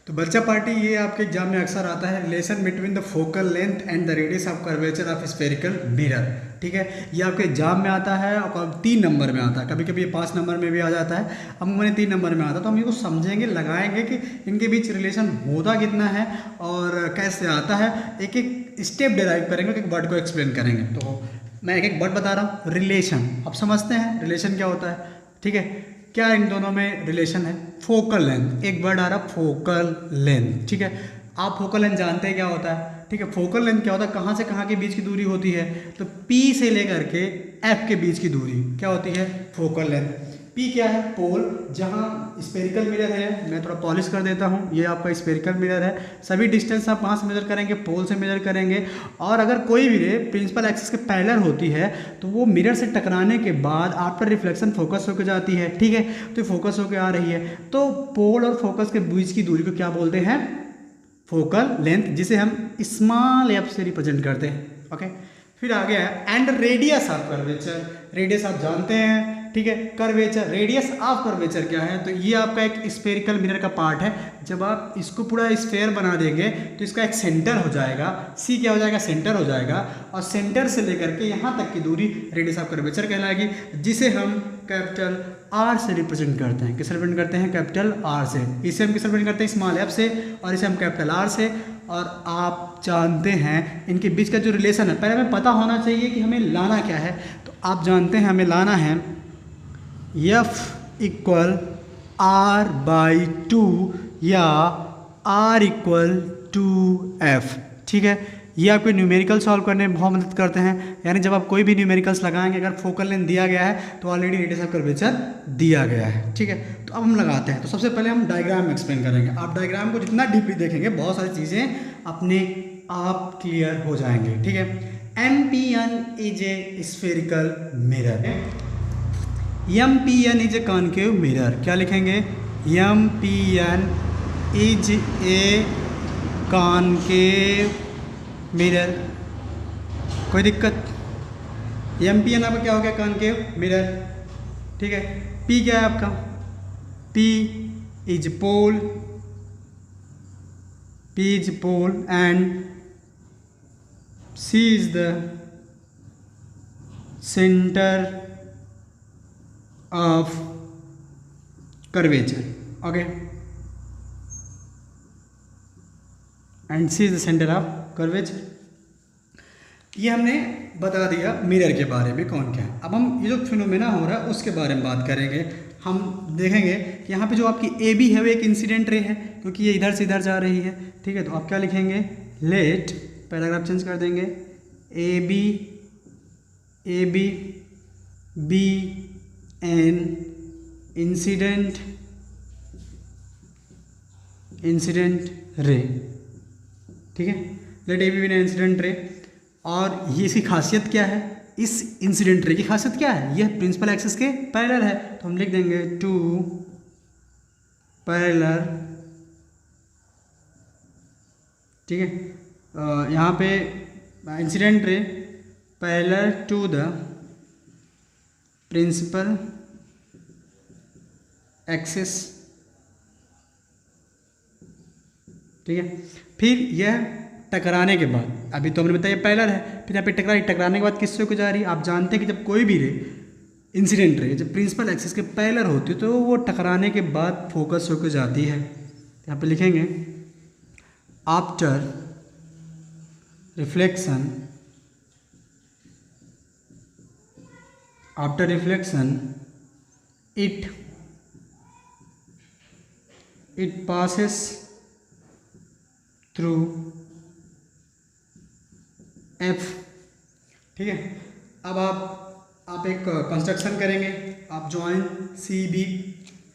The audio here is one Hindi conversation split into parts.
तो बच्चा पार्टी ये आपके एग्जाम में अक्सर आता है, relation between the focal length and the radius of curvature of spherical mirror. ठीक है, ये आपके एग्जाम में आता है और 3 नंबर में आता है, कभी कभी ये 5 नंबर में भी आ जाता है। अब मैंने 3 नंबर में आता है, तो हम इसको समझेंगे, लगाएंगे कि इनके बीच रिलेशन होता कितना है और कैसे आता है। एक एक स्टेप डिराइव करेंगे, एक वर्ड को एक्सप्लेन करेंगे। तो मैं एक एक वर्ड बता रहा हूँ। रिलेशन, अब समझते हैं रिलेशन क्या होता है। ठीक है, क्या इन दोनों में रिलेशन है? फोकल लेंथ, एक वर्ड आ रहा फोकल लेंथ। ठीक है, आप फोकल लेंथ जानते हैं क्या होता है। ठीक है, फोकल लेंथ क्या होता है, कहाँ से कहाँ के बीच की दूरी होती है, तो P से लेकर के F के बीच की दूरी क्या होती है, फोकल लेंथ। P क्या है, पोल, जहाँ स्फेरिकल मिरर है, मैं थोड़ा पॉलिश कर देता हूँ, ये आपका स्फेरिकल मिरर है। सभी डिस्टेंस आप वहाँ से मेजर करेंगे, पोल से मेजर करेंगे। और अगर कोई भी रे प्रिंसिपल एक्सिस के पैरेलल होती है तो वो मिरर से टकराने के बाद आफ्टर रिफ्लेक्शन फोकस होकर जाती है। ठीक है, तो फोकस होकर आ रही है, तो पोल और फोकस के बीच की दूरी को क्या बोलते हैं, फोकल लेंथ, जिसे हम स्मॉल एफ से रिप्रेजेंट करते हैं। ओके, फिर आगे है and radius of curvature. Radius आप जानते हैं। ठीक है, कर्वेचर, रेडियस ऑफ कर्वेचर क्या है, तो ये आपका एक स्फेरिकल मिरर का पार्ट है। जब आप इसको पूरा स्फेयर बना देंगे तो इसका एक सेंटर हो जाएगा, सी क्या हो जाएगा, सेंटर हो जाएगा। और सेंटर से लेकर के यहाँ तक की दूरी रेडियस ऑफ कर्वेचर कहलाएगी, जिसे हम कैपिटल आर से रिप्रेजेंट करते हैं। किस रिप्रेजेंट करते हैं, कैपिटल आर से। इसे हम किस रिप्रेजेंट करते हैं, स्मॉल एफ से, और इसे हम कैपिटल आर से। और आप जानते हैं इनके बीच का जो रिलेशन है, पहले हमें पता होना चाहिए कि हमें लाना क्या है। तो आप जानते हैं हमें लाना है F इक्वल R/2 या R इक्वल 2F। ठीक है, ये आपको न्यूमेरिकल सॉल्व करने में बहुत मदद करते हैं। यानी जब आप कोई भी न्यूमेरिकल्स लगाएंगे, अगर फोकल लेंथ दिया गया है तो ऑलरेडी रेडियस ऑफ कर्वेचर दिया गया है। ठीक है, तो अब हम लगाते हैं। तो सबसे पहले हम डायग्राम एक्सप्लेन करेंगे। आप डायग्राम को जितना डीपली देखेंगे, बहुत सारी चीज़ें अपने आप क्लियर हो जाएंगे। ठीक है, MPN is a spherical mirror, MPN is a concave mirror. क्या लिखेंगे, MPN is a concave mirror. कोई दिक्कत? MPN आपका क्या हो गया, कॉन्केव मिरर। ठीक है, P क्या है आपका, P is pole, P is pole and C is the centre of curvature. Okay, and C is the centre of curvature. ये हमने बता दिया मिरर के बारे में कौन क्या है। अब हम ये जो फिनोमेना हो रहा है उसके बारे में बात करेंगे। हम देखेंगे कि यहाँ पे जो आपकी AB है वो एक इंसिडेंट रे है, क्योंकि ये इधर से इधर जा रही है। ठीक है, तो आप क्या लिखेंगे, लेट, पैराग्राफ चेंज कर देंगे, AB be an incident ray. ठीक है, let AB be an incident ray. और ये इसकी खासियत क्या है, इस इंसिडेंट रे की खासियत क्या है, यह प्रिंसिपल एक्सिस के पैरेलल है। तो हम लिख देंगे टू पैरेलल। ठीक है, यहाँ पे incident ray parallel to the principal axis. ठीक है, फिर यह टकराने के बाद, अभी तो हमने बताया पैरेलल है, फिर यहाँ पे टकराने के बाद किससे होकर जा रही है। आप जानते हैं कि जब कोई भी रे इंसिडेंट रे जब प्रिंसिपल एक्सिस के पैरेलल होती है तो वो टकराने के बाद फोकस होकर जाती है। यहाँ पे लिखेंगे after reflection it passes through F। ठीक है, अब आप एक कंस्ट्रक्शन करेंगे, आप जॉइन CB।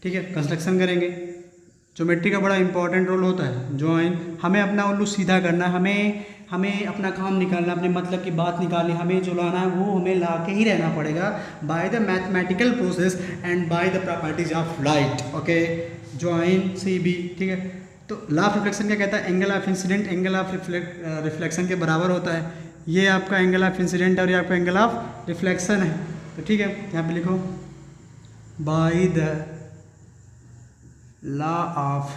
ठीक है, कंस्ट्रक्शन करेंगे। ज्योमेट्री का बड़ा इंपॉर्टेंट रोल होता है। जॉइन, हमें अपना उल्लू सीधा करना है, हमें अपना काम निकालना, अपने मतलब की बात निकालनी, हमें जो लाना है वो हमें ला के ही रहना पड़ेगा by the mathematical process and by the properties of light. Okay, join CB। ठीक है, तो लॉ ऑफ रिफ्लेक्शन क्या कहता है, angle of incident angle of reflection के बराबर होता है। ये आपका एंगल ऑफ इंसिडेंट और ये आपका एंगल ऑफ रिफ्लेक्शन है। तो ठीक है, यहाँ पे लिखो बाय द लॉ ऑफ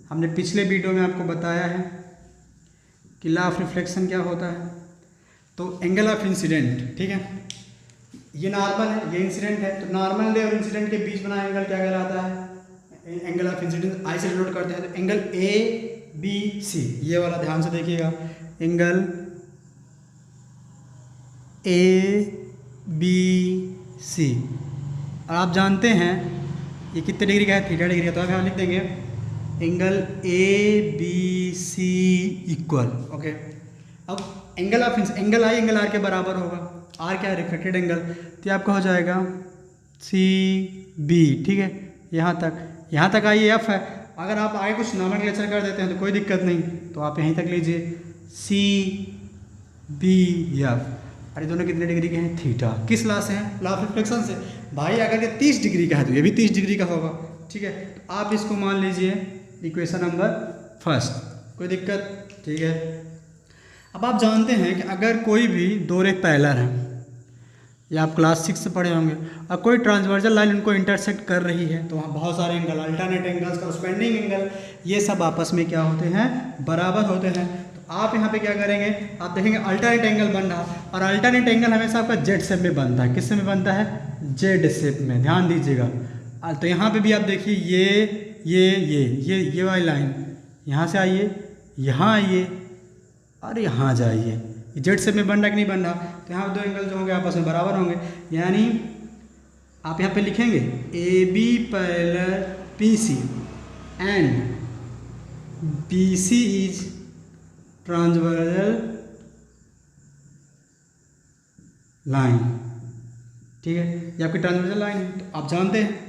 हमने पिछले वीडियो में आपको बताया है कि लॉ ऑफ रिफ्लेक्शन क्या होता है। तो एंगल ऑफ इंसिडेंट, ठीक है, ये नॉर्मल है, ये इंसिडेंट है, तो नॉर्मल रे और इंसिडेंट के बीच बना एंगल क्या कहलाता है? Angle of incident. आई से डिनोट करते हैं, तो एंगल ABC, ये वाला ध्यान से देखिएगा, एंगल ABC। और आप जानते हैं ये कितने डिग्री का है? 3 डिग्री का। तो आप यहाँ लिख देंगे एंगल ABC इक्वल, ओके। अब angle of angle I angle R के बराबर होगा। आर क्या है? Reflected angle. तो आपका हो जाएगा CB, ठीक है, यहाँ तक आइए एफ है। अगर आप आगे कुछ नॉमेनक्लेचर कर देते हैं तो कोई दिक्कत नहीं, तो आप यहीं तक लीजिए CBF। अरे दोनों कितने डिग्री के हैं? थीटा। किस लॉ से हैं? लॉ ऑफ रिफ्लेक्शन से। भाई अगर ये 30 डिग्री का है तो ये भी 30 डिग्री का होगा, ठीक है। तो आप इसको मान लीजिए इक्वेशन नंबर फर्स्ट, कोई दिक्कत? ठीक है। अब आप जानते हैं कि अगर कोई भी दो रेख पैरेलल है, या आप क्लास 6 से पढ़े होंगे, और कोई ट्रांसवर्सल लाइन उनको इंटरसेक्ट कर रही है, तो वहाँ बहुत सारे angle, alternate angles, corresponding angle, ये सब आपस में क्या होते हैं? बराबर होते हैं। तो आप यहाँ पे क्या करेंगे? आप देखेंगे अल्टरनेट एंगल बन रहा, और अल्टरनेट एंगल हमेशा आपका जेड शेप में बनता है। किस शेप में बनता है? जेड शेप में, ध्यान दीजिएगा। तो यहाँ पे भी आप देखिए ये वाली लाइन, यहाँ से आइए, यहाँ आइए और यहाँ जाइए, जेड शेप में बन रहा कि नहीं बन रहा? तो यहाँ दो एंगल जो होंगे आपस में बराबर होंगे, यानी आप यहाँ पे लिखेंगे AB parallel PC and BC is transversal line, ठीक है, ये आपकी ट्रांसवर्सल लाइन है। तो आप जानते हैं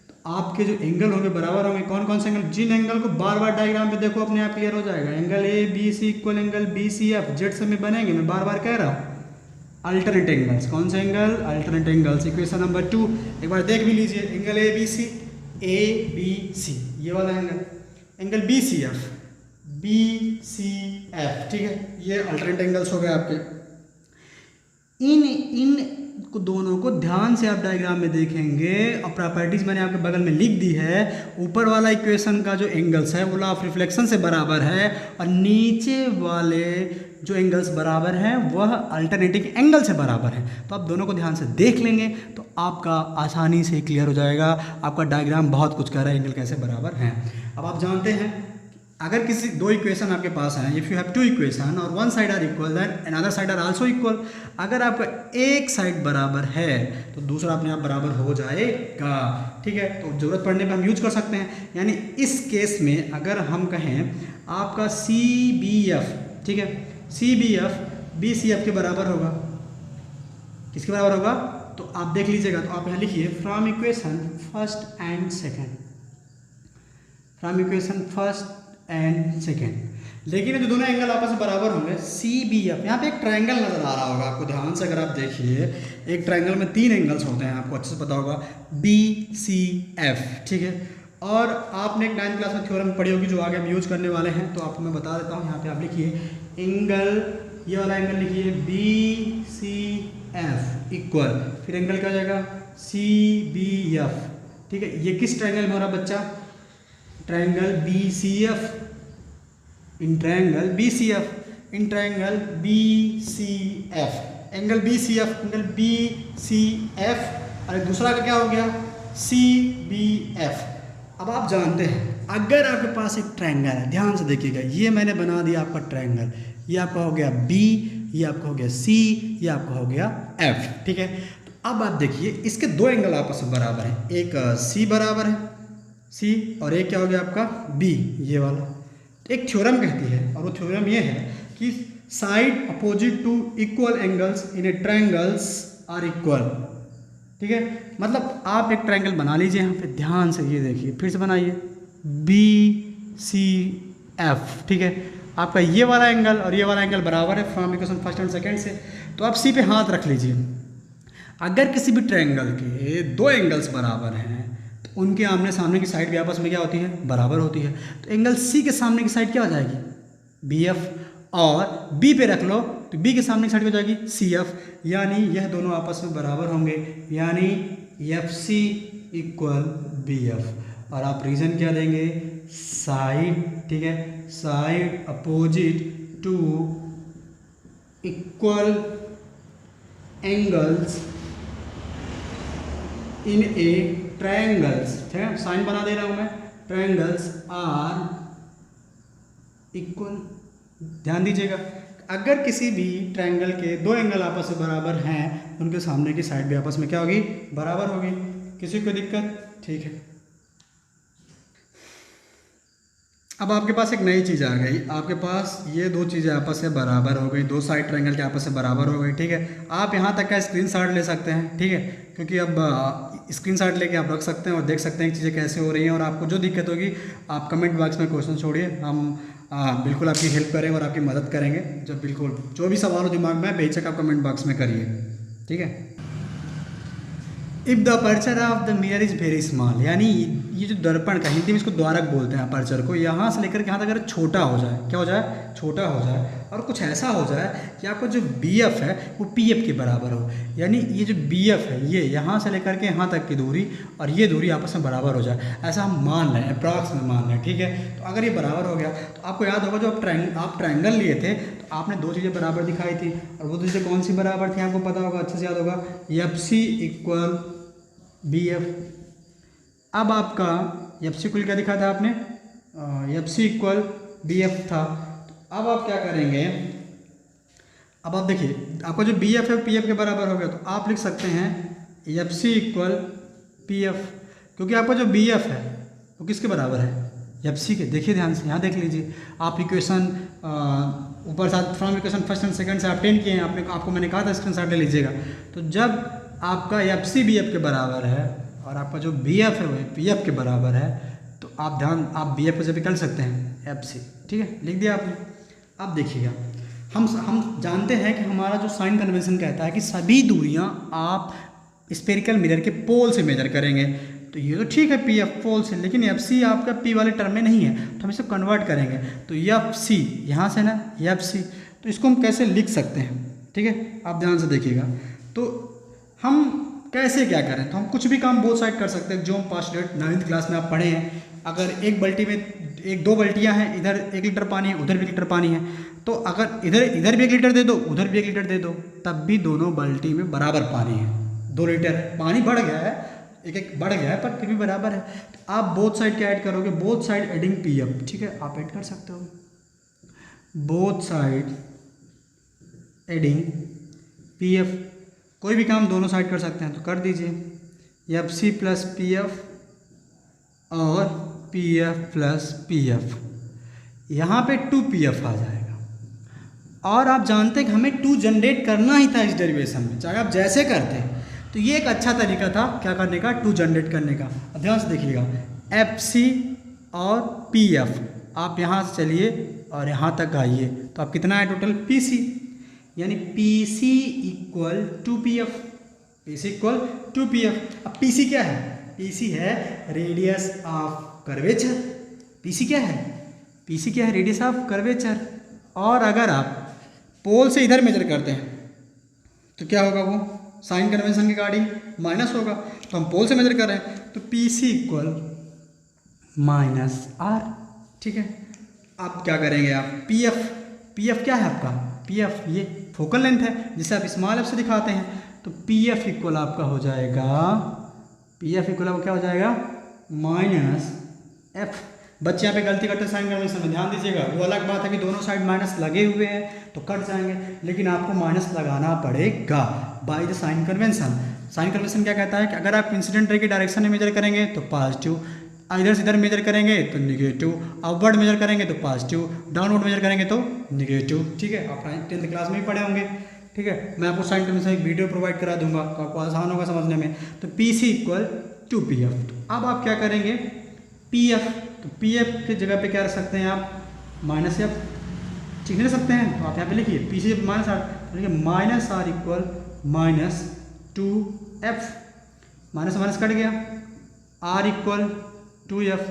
तो आपके जो एंगल होंगे बराबर होंगे। कौन कौन से एंगल? जिन एंगल को बार बार डायग्राम पे देखो अपने आप क्लियर हो जाएगा। Angle ABC equal angle BCF, Z से में बनेंगे, मैं बार बार कह रहा हूँ। अल्टरनेट एंगल्स, कौन से angle? Alternate angles. Equation number 2 एक बार देख भी लीजिए, एंगल ABC, ये वाला एंगल, एंगल BCF, ठीक है, ये अल्टरनेट एंगल्स हो गए आपके। इन दोनों को ध्यान से आप डायग्राम में देखेंगे, और प्रॉपर्टीज मैंने आपके बगल में लिख दी है। ऊपर वाला इक्वेशन का जो एंगल्स है वो लॉ ऑफ रिफ्लेक्शन से बराबर है, और नीचे वाले जो एंगल्स बराबर हैं वह अल्टरनेटिंग एंगल से बराबर है। तो आप दोनों को ध्यान से देख लेंगे तो आपका आसानी से क्लियर हो जाएगा। आपका डायग्राम बहुत कुछ कह रहा है एंगल कैसे बराबर हैं। अब आप जानते हैं अगर किसी दो इक्वेशन आपके पास हैं, इफ़ यू हैव 2 इक्वेशन और one side are equal then another side are also equal, अगर आपका एक साइड बराबर है तो दूसरा अपने आप बराबर हो जाएगा, ठीक है। तो जरूरत पड़ने पर हम यूज कर सकते हैं। यानी इस केस में अगर हम कहें आपका CBF, ठीक है, CBF BCF के बराबर होगा, किसके बराबर होगा? तो आप देख लीजिएगा। तो आप यहाँ लिखिए from equation first and second, लेकिन ये जो दोनों एंगल आपस में बराबर होंगे CBF, यहाँ पे एक ट्रायंगल नजर आ रहा होगा आपको, ध्यान से अगर आप देखिए, एक ट्रायंगल में 3 एंगल्स होते हैं, आपको अच्छे से पता होगा, BCF, ठीक है। और आपने एक 9th क्लास में थ्योरम पढ़ी होगी जो आगे हम यूज करने वाले हैं, तो आपको मैं बता देता हूँ। यहाँ पे आप लिखिए एंगल, ये वाला एंगल लिखिए BCF इक्वल, फिर एंगल क्या हो जाएगा? CBF, ठीक है। ये किस ट्रायंगल में हो रहा बच्चा? Triangle BCF, in triangle BCF, angle BCF, और दूसरा का क्या हो गया? CBF। अब आप जानते हैं अगर आपके पास एक ट्रायंगल है, ध्यान से देखिएगा, ये मैंने बना दिया आपका ट्रायंगल, ये आपका हो गया B, ये आपका हो गया C, ये आपका हो गया F, ठीक है। तो अब आप देखिए इसके दो एंगल आपस में बराबर हैं, एक C बराबर है C, और एक क्या हो गया आपका B, ये वाला। एक थ्योरम कहती है, और वो थ्योरम ये है कि side opposite to equal angles in a triangles are equal, ठीक है। मतलब आप एक ट्रायंगल बना लीजिए, यहाँ पे ध्यान से ये देखिए, फिर से बनाइए BCF, ठीक है। आपका ये वाला एंगल और ये वाला एंगल बराबर है from equation first and second से। तो आप C पे हाथ रख लीजिए। अगर किसी भी ट्रायंगल के दो एंगल्स बराबर हैं तो उनके आमने सामने की साइड भी आपस में क्या होती है? बराबर होती है। तो एंगल C के सामने की साइड क्या हो जाएगी? BF, और B पे रख लो तो B के सामने की साइड हो जाएगी CF, यानी यह दोनों आपस में बराबर होंगे, यानी FC इक्वल BF। और आप रीज़न क्या देंगे? साइड, ठीक है, side opposite to equal angles in a triangles, ठीक है, साइन बना दे रहा हूं मैं, ट्रायंगल्स आर इक्वल। ध्यान दीजिएगा, अगर किसी भी ट्रायंगल के दो एंगल आपस में बराबर हैं, उनके सामने की साइड भी आपस में क्या होगी, बराबर होगी। किसी को दिक्कत? ठीक है। अब आपके पास एक नई चीज़ आ गई, आपके पास ये दो चीज़ें आपस में बराबर हो गई, दो साइड ट्रायंगल के आपस में बराबर हो गई, ठीक है। आप यहाँ तक का स्क्रीनशॉट ले सकते हैं, ठीक है, क्योंकि अब स्क्रीनशॉट लेके आप रख सकते हैं और देख सकते हैं चीज़ें कैसे हो रही हैं। और आपको जो दिक्कत होगी आप कमेंट बॉक्स में क्वेश्चन छोड़िए, हम बिल्कुल आपकी हेल्प करेंगे और आपकी मदद करेंगे। जब बिल्कुल जो भी सवाल हो दिमाग में बेशक आप कमेंट बॉक्स में करिए, ठीक है। If the aperture of the mirror is very small, यानी ये जो दर्पण का, हिंदी में इसको द्वारक बोलते हैं अपर्चर को, यहाँ से लेकर के यहाँ तक अगर छोटा हो जाए, क्या हो जाए, छोटा हो जाए, और कुछ ऐसा हो जाए कि आपका जो BF है वो PF के बराबर हो, यानी ये जो BF है ये यहाँ से लेकर के यहाँ तक की दूरी और ये दूरी आपस में बराबर हो जाए, ऐसा हम मान लें, अप्रॉक्स में मान लें, ठीक है। तो अगर ये बराबर हो गया तो आपको याद होगा जो आप ट्रायंगल लिए थे तो आपने दो चीज़ें बराबर दिखाई थी, और वो चीज़ें कौन सी बराबर थी आपको पता होगा, अच्छे से याद होगा, FC इक्वल BF। अब आपका FC इक्वल क्या दिखा था आपने, FC इक्वल BF था। अब आप क्या करेंगे, अब आप देखिए आपका जो BF है PF के बराबर हो गया, तो आप लिख सकते हैं FC इक्वल PF, क्योंकि आपका जो BF है वो किसके बराबर है, FC के। देखिए ध्यान से, यहाँ देख लीजिए, आप इक्वेशन ऊपर साथ from equation first and second से आप 10 किए हैं, आपको मैंने कहा था स्क्रीनशॉट ले लीजिएगा। तो जब आपका FC BF के बराबर है और आपका जो BF है वो PF के बराबर है, तो आप BF को जब कर सकते हैं FC, ठीक है, लिख दिया आपने। अब देखिएगा, हम जानते हैं कि हमारा जो साइन कन्वेंशन कहता है कि सभी दूरियां आप स्फेरिकल मिरर के पोल से मेजर करेंगे। तो ये तो ठीक है PF पोल से, लेकिन FC आपका P वाले टर्म में नहीं है, तो हम इसे कन्वर्ट करेंगे। तो FC यहाँ से ना FC, तो इसको हम कैसे लिख सकते हैं, ठीक है, आप ध्यान से देखिएगा। तो हम कैसे क्या करें, तो हम कुछ भी काम बोथ साइड कर सकते हैं, जो हम पास्ट डेट 9th क्लास में आप पढ़े हैं। अगर एक बाल्टी में दो बाल्टियां हैं, इधर 1 लीटर पानी है, उधर भी 1 लीटर पानी है, तो अगर इधर भी 1 लीटर दे दो, उधर भी 1 लीटर दे दो, तब भी दोनों बाल्टी में बराबर पानी है। 2 लीटर पानी बढ़ गया है, एक बढ़ गया है, पर फिर भी बराबर है। तो आप बोथ साइड क्या ऐड करोगे, बोथ साइड एडिंग PF, ठीक है, आप ऐड कर सकते हो बोथ साइड एडिंग PF। कोई भी काम दोनों साइड कर सकते हैं, तो कर दीजिए FC प्लस PF और PF प्लस PF, यहाँ पे 2PF आ जाएगा। और आप जानते हैं कि हमें 2 जनरेट करना ही था इस डेरिवेशन में, चाहे आप जैसे करते, तो ये एक अच्छा तरीका था क्या करने का, 2 जनरेट करने का। ध्यान से देखिएगा, FC और PF, आप यहाँ से चलिए और यहाँ तक आइए, तो आप कितना है टोटल PC, यानी PC equal 2PF, PC equal 2PF। अब PC क्या है, PC है रेडियस ऑफ कर्वेचर। PC क्या है, PC क्या है, रेडियस ऑफ कर्वेचर। और अगर आप पोल से इधर मेजर करते हैं तो क्या होगा, वो साइन कन्वेंशन के अकॉर्डिंग माइनस होगा, तो हम पोल से मेजर कर रहे हैं, तो PC इक्वल -R, ठीक है। अब क्या करेंगे आप, PF क्या है आपका, PF ये फोकल लेंथ है जिसे आप स्मॉल f से दिखाते हैं, तो PF इक्वल आपका हो जाएगा, PF इक्वल आपका क्या हो जाएगा, -F। बच्चे यहाँ पे गलती करते हैं साइन कन्वेंशन में, ध्यान दीजिएगा। वो अलग बात है कि दोनों साइड माइनस लगे हुए हैं तो कट जाएंगे, लेकिन आपको माइनस लगाना पड़ेगा by the sign convention. Sign convention क्या कहता है कि अगर आप इंसिडेंट रे की डायरेक्शन में मेजर करेंगे तो पॉजिटिव, इधर से इधर मेजर करेंगे तो निगेटिव, अपवर्ड मेजर करेंगे तो पॉजिटिव, डाउनवर्ड मेजर करेंगे तो निगेटिव, ठीक है। आप 10th क्लास में ही पढ़े होंगे, ठीक है। मैं आपको साइन कन्वेंशन एक वीडियो प्रोवाइड करा दूंगा तो आपको आसान होगा समझने में। तो PC इक्वल 2PF। अब आप क्या करेंगे, PF, तो PF की जगह पे क्या रख सकते हैं आप, -F, ठीक नहीं रख सकते हैं, तो आप यहाँ पे लिखिए PC -R, देखिए -R equal -2F, minus cut गया, R इक्वल 2F,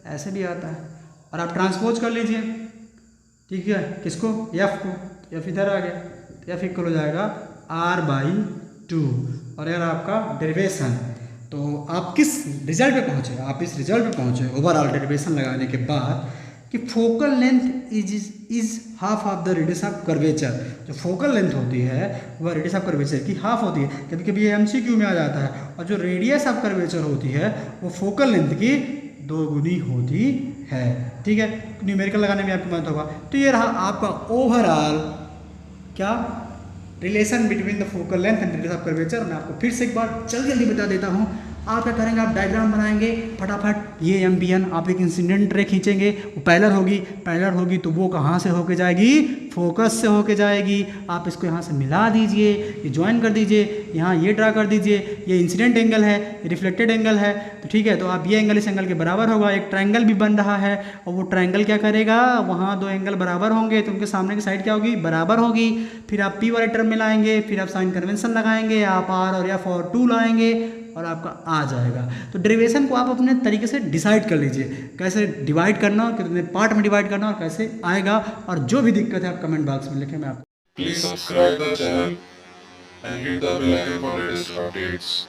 ऐसे भी आता है। और आप ट्रांसपोज कर लीजिए, ठीक है, किसको, F को, F इधर आ गया, तो F इक्वल हो जाएगा R/2। और यार आपका डेरिवेशन तो आप किस रिजल्ट पे पहुँचे, आप इस रिजल्ट पे पहुँचे ओवरऑल डेरिवेशन लगाने के बाद कि focal length is half of the radius of curvature. जो फोकल लेंथ होती है वह रेडियस ऑफ कर्वेचर की हाफ होती है। कभी कभी ये एमसीक्यू में आ जाता है। और जो रेडियस ऑफ कर्वेचर होती है वो फोकल लेंथ की 2 गुनी होती है। ठीक है, न्यूमेरिकल लगाने में आपको मदद होगा। तो ये रहा आपका ओवरऑल क्या relation between the focal length and radius of curvature. मैं आपको फिर से एक बार जल्दी जल्दी बता देता हूँ। आप क्या करेंगे, आप डायग्राम बनाएंगे फटाफट। ये एम्बियन आप एक इंसिडेंट रे खींचेंगे, वो पैरेलल होगी तो वो कहाँ से होके जाएगी, फोकस से होके जाएगी। आप इसको यहाँ से मिला दीजिए, ये ज्वाइन कर दीजिए, यहाँ ये ड्रा कर दीजिए। ये इंसिडेंट एंगल है, ये रिफ्लेक्टेड एंगल है। तो ठीक है, तो आप ये एंगल इस एंगल के बराबर होगा। एक ट्रायंगल भी बन रहा है और वो ट्रायंगल क्या करेगा, वहाँ 2 एंगल बराबर होंगे तो उनके सामने की साइड क्या होगी, बराबर होगी। फिर आप पी वाले टर्म में लाएंगे, फिर आप साइन कन्वेंशन लगाएंगे, आप आर और एफ और 2 लाएंगे और आपका आ जाएगा। तो डेरिवेशन को आप अपने तरीके से डिसाइड कर लीजिए, कैसे डिवाइड करना, कितने पार्ट में डिवाइड करना और कैसे आएगा। और जो भी दिक्कत है आप कमेंट बॉक्स में लिखें, मैं आपको Please subscribe the channel and hit the bell icon for latest updates.